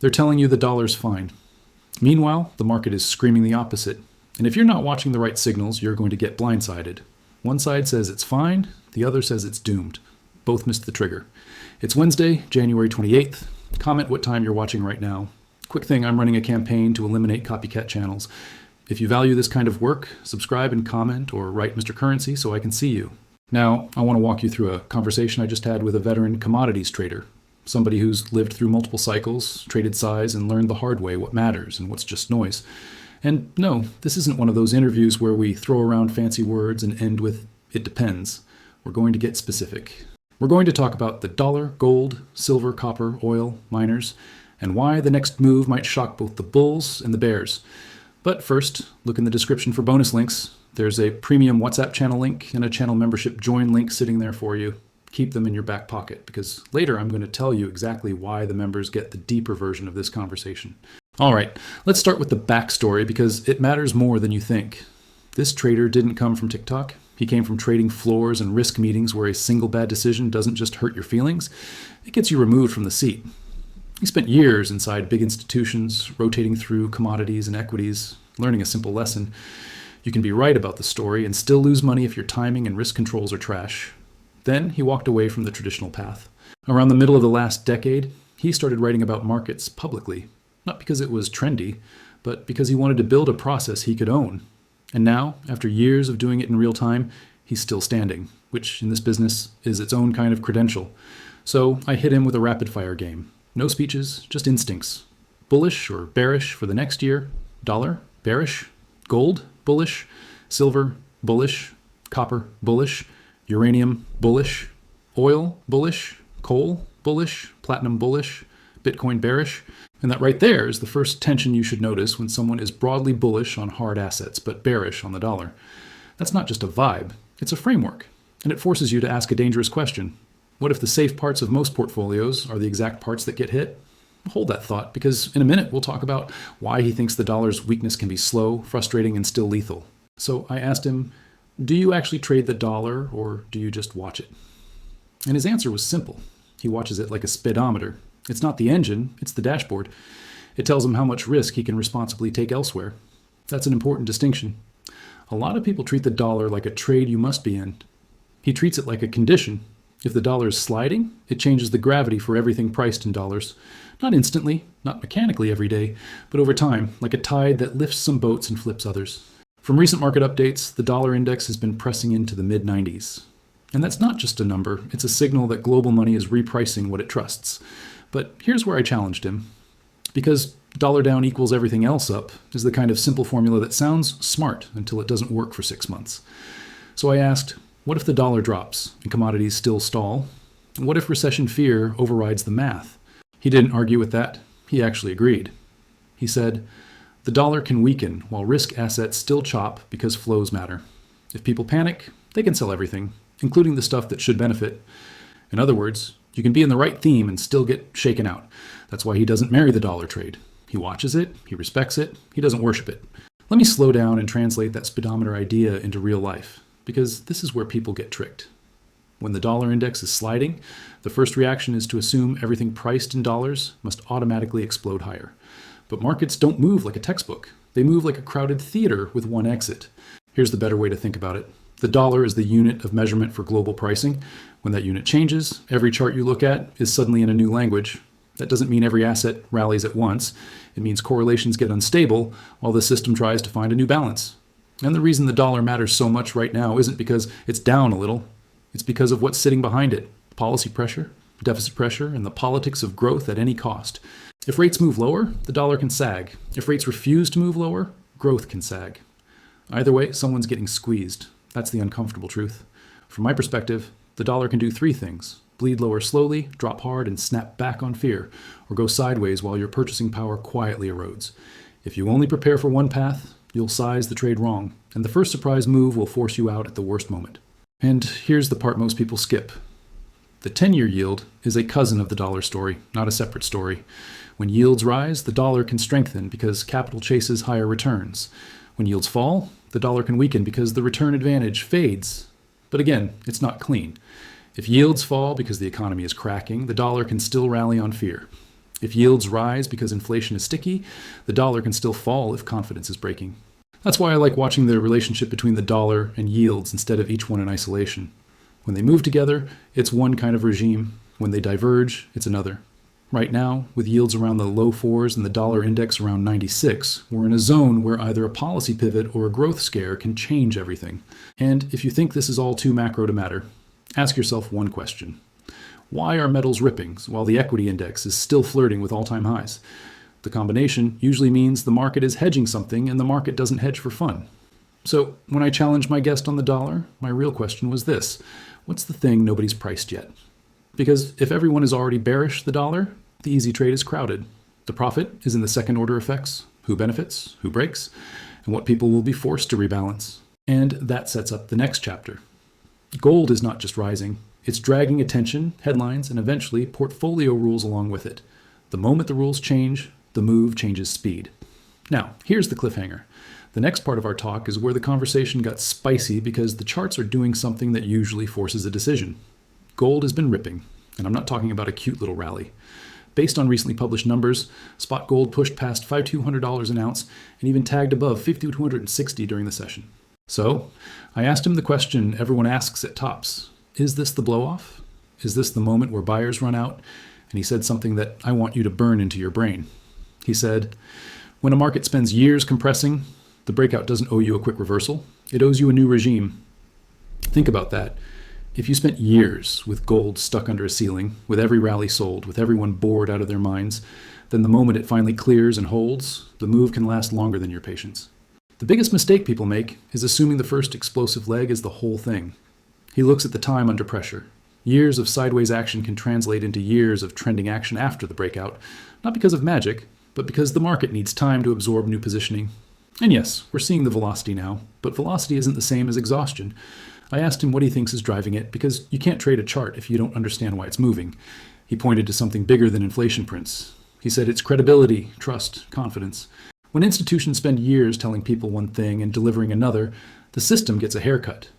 They're telling you the dollar's fine. Meanwhile, the market is screaming the opposite. And if you're not watching the right signals, you're going to get blindsided. One side says it's fine, the other says it's doomed. Both missed the trigger. It's Wednesday, January 28th. Comment what time you're watching right now. Quick thing, I'm running a campaign to eliminate copycat channels. If you value this kind of work, subscribe and comment or write Mr. Currency so I can see you. Now, I want to walk you through a conversation I just had with a veteran commodities trader. Somebody who's lived through multiple cycles, traded size, and learned the hard way what matters and what's just noise. And no, this isn't one of those interviews where we throw around fancy words and end with, "it depends." We're going to get specific. We're going to talk about the dollar, gold, silver, copper, oil, miners, and why the next move might shock both the bulls and the bears. But first, look in the description for bonus links. There's a premium WhatsApp channel link and a channel membership join link sitting there for you. Keep them in your back pocket, because later I'm going to tell you exactly why the members get the deeper version of this conversation. All right, let's start with the backstory, because it matters more than you think. This trader didn't come from TikTok. He came from trading floors and risk meetings where a single bad decision doesn't just hurt your feelings, it gets you removed from the seat. He spent years inside big institutions, rotating through commodities and equities, learning a simple lesson. You can be right about the story and still lose money if your timing and risk controls are trash. Then he walked away from the traditional path. Around the middle of the last decade, he started writing about markets publicly, not because it was trendy, but because he wanted to build a process he could own. And now, after years of doing it in real time, he's still standing, which in this business is its own kind of credential. So I hit him with a rapid-fire game. No speeches, just instincts. Bullish or bearish for the next year? Dollar, bearish. Gold, bullish. Silver, bullish. Copper, bullish. Uranium, bullish. Oil, bullish. Coal, bullish. Platinum, bullish. Bitcoin, bearish. And that right there is the first tension you should notice when someone is broadly bullish on hard assets, but bearish on the dollar. That's not just a vibe, it's a framework. And it forces you to ask a dangerous question. What if the safe parts of most portfolios are the exact parts that get hit? Hold that thought, because in a minute we'll talk about why he thinks the dollar's weakness can be slow, frustrating, and still lethal. So I asked him, do you actually trade the dollar, or do you just watch it? And his answer was simple. He watches it like a speedometer. It's not the engine, it's the dashboard. It tells him how much risk he can responsibly take elsewhere. That's an important distinction. A lot of people treat the dollar like a trade you must be in. He treats it like a condition. If the dollar is sliding, it changes the gravity for everything priced in dollars. Not instantly, not mechanically every day, but over time, like a tide that lifts some boats and flips others. From recent market updates, the dollar index has been pressing into the mid-90s. And that's not just a number, it's a signal that global money is repricing what it trusts. But here's where I challenged him. Because dollar down equals everything else up is the kind of simple formula that sounds smart until it doesn't work for 6 months. So I asked, what if the dollar drops and commodities still stall? And what if recession fear overrides the math? He didn't argue with that. He actually agreed. He said, the dollar can weaken while risk assets still chop because flows matter. If people panic, they can sell everything, including the stuff that should benefit. In other words, you can be in the right theme and still get shaken out. That's why he doesn't marry the dollar trade. He watches it, he respects it, he doesn't worship it. Let me slow down and translate that speedometer idea into real life, because this is where people get tricked. When the dollar index is sliding, the first reaction is to assume everything priced in dollars must automatically explode higher. But markets don't move like a textbook. They move like a crowded theater with one exit. Here's the better way to think about it. The dollar is the unit of measurement for global pricing. When that unit changes, every chart you look at is suddenly in a new language. That doesn't mean every asset rallies at once. It means correlations get unstable while the system tries to find a new balance. And the reason the dollar matters so much right now isn't because it's down a little. It's because of what's sitting behind it. Policy pressure, deficit pressure, and the politics of growth at any cost. If rates move lower, the dollar can sag. If rates refuse to move lower, growth can sag. Either way, someone's getting squeezed. That's the uncomfortable truth. From my perspective, the dollar can do three things: bleed lower slowly, drop hard, and snap back on fear, or go sideways while your purchasing power quietly erodes. If you only prepare for one path, you'll size the trade wrong, and the first surprise move will force you out at the worst moment. And here's the part most people skip. The 10-year yield is a cousin of the dollar story, not a separate story. When yields rise, the dollar can strengthen because capital chases higher returns. When yields fall, the dollar can weaken because the return advantage fades. But again, it's not clean. If yields fall because the economy is cracking, the dollar can still rally on fear. If yields rise because inflation is sticky, the dollar can still fall if confidence is breaking. That's why I like watching the relationship between the dollar and yields instead of each one in isolation. When they move together, it's one kind of regime. When they diverge, it's another. Right now, with yields around the low fours and the dollar index around 96, we're in a zone where either a policy pivot or a growth scare can change everything. And if you think this is all too macro to matter, ask yourself one question. Why are metals ripping while the equity index is still flirting with all-time highs? The combination usually means the market is hedging something and the market doesn't hedge for fun. So when I challenged my guest on the dollar, my real question was this: what's the thing nobody's priced yet? Because if everyone is already bearish the dollar, the easy trade is crowded. The profit is in the second order effects: who benefits, who breaks, and what people will be forced to rebalance. And that sets up the next chapter. Gold is not just rising. It's dragging attention, headlines, and eventually portfolio rules along with it. The moment the rules change, the move changes speed. Now, here's the cliffhanger. The next part of our talk is where the conversation got spicy because the charts are doing something that usually forces a decision. Gold has been ripping, and I'm not talking about a cute little rally. Based on recently published numbers, spot gold pushed past $5,200 an ounce and even tagged above $5,260 during the session. So, I asked him the question everyone asks at tops. Is this the blow-off? Is this the moment where buyers run out? And he said something that I want you to burn into your brain. He said, when a market spends years compressing, the breakout doesn't owe you a quick reversal. It owes you a new regime. Think about that. If you spent years with gold stuck under a ceiling, with every rally sold, with everyone bored out of their minds, then the moment it finally clears and holds, the move can last longer than your patience. The biggest mistake people make is assuming the first explosive leg is the whole thing. He looks at the time under pressure. Years of sideways action can translate into years of trending action after the breakout, not because of magic, but because the market needs time to absorb new positioning. And yes, we're seeing the velocity now, but velocity isn't the same as exhaustion. I asked him what he thinks is driving it, because you can't trade a chart if you don't understand why it's moving. He pointed to something bigger than inflation prints. He said it's credibility, trust, confidence. When institutions spend years telling people one thing and delivering another, the system gets a haircut.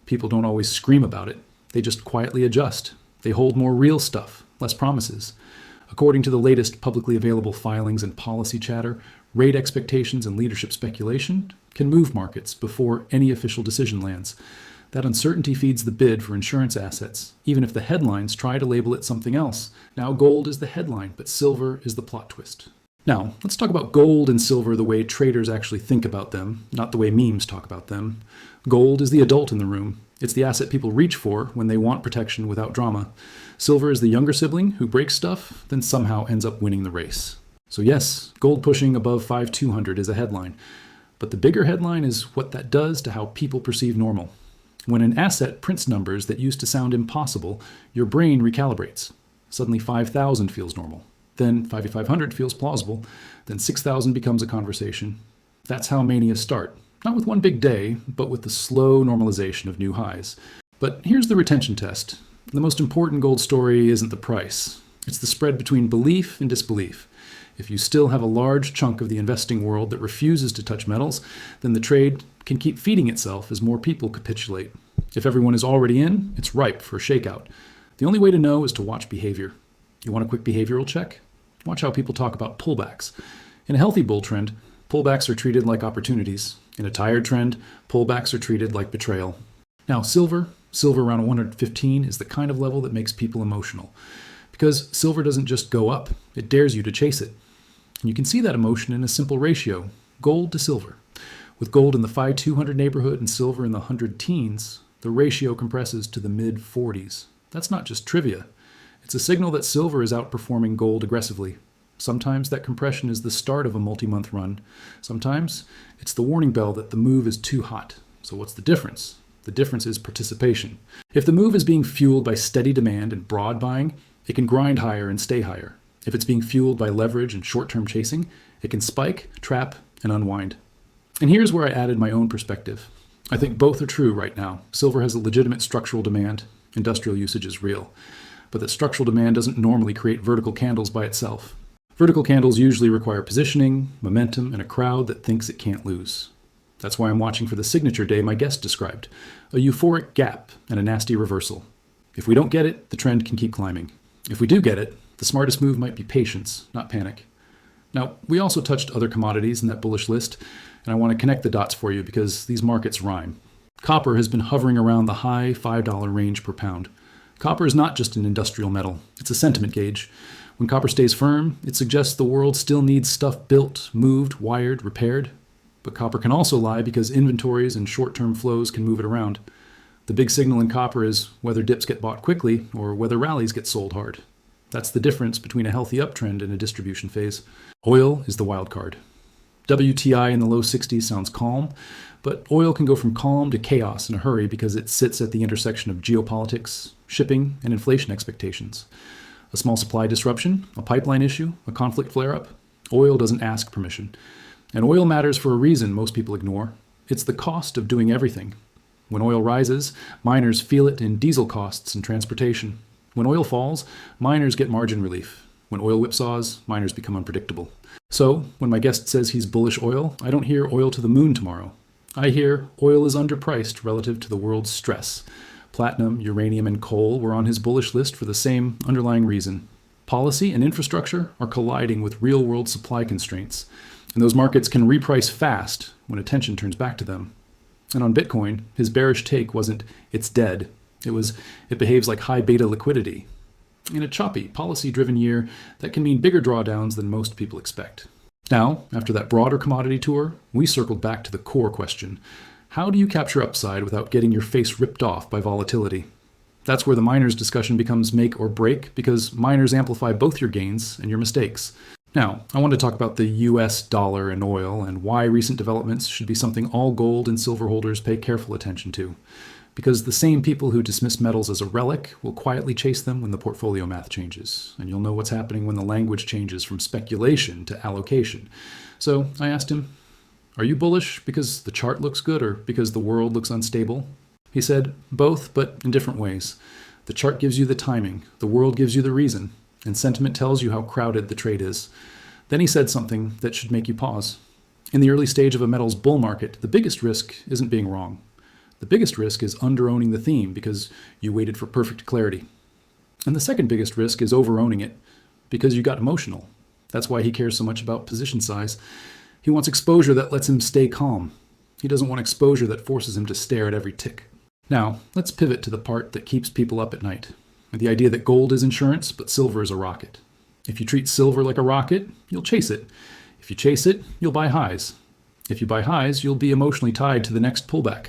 People don't always scream about it. They just quietly adjust. They hold more real stuff, less promises. According to the latest publicly available filings and policy chatter, rate expectations and leadership speculation can move markets before any official decision lands. That uncertainty feeds the bid for insurance assets, even if the headlines try to label it something else. Now gold is the headline, but silver is the plot twist. Now, let's talk about gold and silver the way traders actually think about them, not the way memes talk about them. Gold is the adult in the room. It's the asset people reach for when they want protection without drama. Silver is the younger sibling who breaks stuff, then somehow ends up winning the race. So yes, gold pushing above 5,200 is a headline. But the bigger headline is what that does to how people perceive normal. When an asset prints numbers that used to sound impossible, your brain recalibrates. Suddenly 5,000 feels normal. Then 5,500 feels plausible. Then 6,000 becomes a conversation. That's how manias start. Not with one big day, but with the slow normalization of new highs. But here's the retention test. The most important gold story isn't the price. It's the spread between belief and disbelief. If you still have a large chunk of the investing world that refuses to touch metals, then the trade can keep feeding itself as more people capitulate. If everyone is already in, it's ripe for a shakeout. The only way to know is to watch behavior. You want a quick behavioral check? Watch how people talk about pullbacks. In a healthy bull trend, pullbacks are treated like opportunities. In a tired trend, pullbacks are treated like betrayal. Now, silver around 115 is the kind of level that makes people emotional. Because silver doesn't just go up, it dares you to chase it. And you can see that emotion in a simple ratio, gold to silver. With gold in the 5,200 neighborhood and silver in the 100 teens, the ratio compresses to the mid-40s. That's not just trivia. It's a signal that silver is outperforming gold aggressively. Sometimes that compression is the start of a multi-month run. Sometimes it's the warning bell that the move is too hot. So what's the difference? The difference is participation. If the move is being fueled by steady demand and broad buying, it can grind higher and stay higher. If it's being fueled by leverage and short-term chasing, it can spike, trap, and unwind. And here's where I added my own perspective. I think both are true right now. Silver has a legitimate structural demand. Industrial usage is real. But that structural demand doesn't normally create vertical candles by itself. Vertical candles usually require positioning, momentum, and a crowd that thinks it can't lose. That's why I'm watching for the signature day my guest described, a euphoric gap and a nasty reversal. If we don't get it, the trend can keep climbing. If we do get it, The smartest move might be patience, not panic. Now, we also touched other commodities in that bullish list, and I want to connect the dots for you because these markets rhyme. Copper has been hovering around the high $5 range per pound. Copper is not just an industrial metal, it's a sentiment gauge. When copper stays firm, it suggests the world still needs stuff built, moved, wired, repaired. But copper can also lie because inventories and short-term flows can move it around. The big signal in copper is whether dips get bought quickly or whether rallies get sold hard. That's the difference between a healthy uptrend and a distribution phase. Oil is the wild card. WTI in the low 60s sounds calm, but oil can go from calm to chaos in a hurry because it sits at the intersection of geopolitics, shipping, and inflation expectations. A small supply disruption, a pipeline issue, a conflict flare-up. Oil doesn't ask permission. And oil matters for a reason most people ignore. It's the cost of doing everything. When oil rises, miners feel it in diesel costs and transportation. When oil falls, miners get margin relief. When oil whipsaws, miners become unpredictable. So, when my guest says he's bullish oil, I don't hear oil to the moon tomorrow. I hear oil is underpriced relative to the world's stress. Platinum, uranium, and coal were on his bullish list for the same underlying reason. Policy and infrastructure are colliding with real-world supply constraints, and those markets can reprice fast when attention turns back to them. And on Bitcoin, his bearish take wasn't, it's dead. It was, it behaves like high beta liquidity. In a choppy, policy-driven year, that can mean bigger drawdowns than most people expect. Now, after that broader commodity tour, we circled back to the core question. How do you capture upside without getting your face ripped off by volatility? That's where the miners discussion becomes make or break, because miners amplify both your gains and your mistakes. Now, I want to talk about the US dollar and oil and why recent developments should be something all gold and silver holders pay careful attention to. Because the same people who dismiss metals as a relic will quietly chase them when the portfolio math changes. And you'll know what's happening when the language changes from speculation to allocation. So I asked him, are you bullish because the chart looks good or because the world looks unstable? He said, both, but in different ways. The chart gives you the timing, the world gives you the reason, and sentiment tells you how crowded the trade is. Then he said something that should make you pause. In the early stage of a metals bull market, the biggest risk isn't being wrong. The biggest risk is under-owning the theme because you waited for perfect clarity. And the second biggest risk is over-owning it because you got emotional. That's why he cares so much about position size. He wants exposure that lets him stay calm. He doesn't want exposure that forces him to stare at every tick. Now, let's pivot to the part that keeps people up at night. The idea that gold is insurance, but silver is a rocket. If you treat silver like a rocket, you'll chase it. If you chase it, you'll buy highs. If you buy highs, you'll be emotionally tied to the next pullback.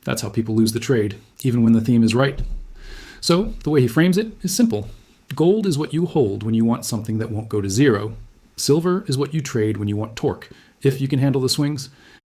That's how people lose the trade, even when the theme is right. So, the way he frames it is simple. Gold is what you hold when you want something that won't go to zero. Silver is what you trade when you want torque, if you can handle the swings.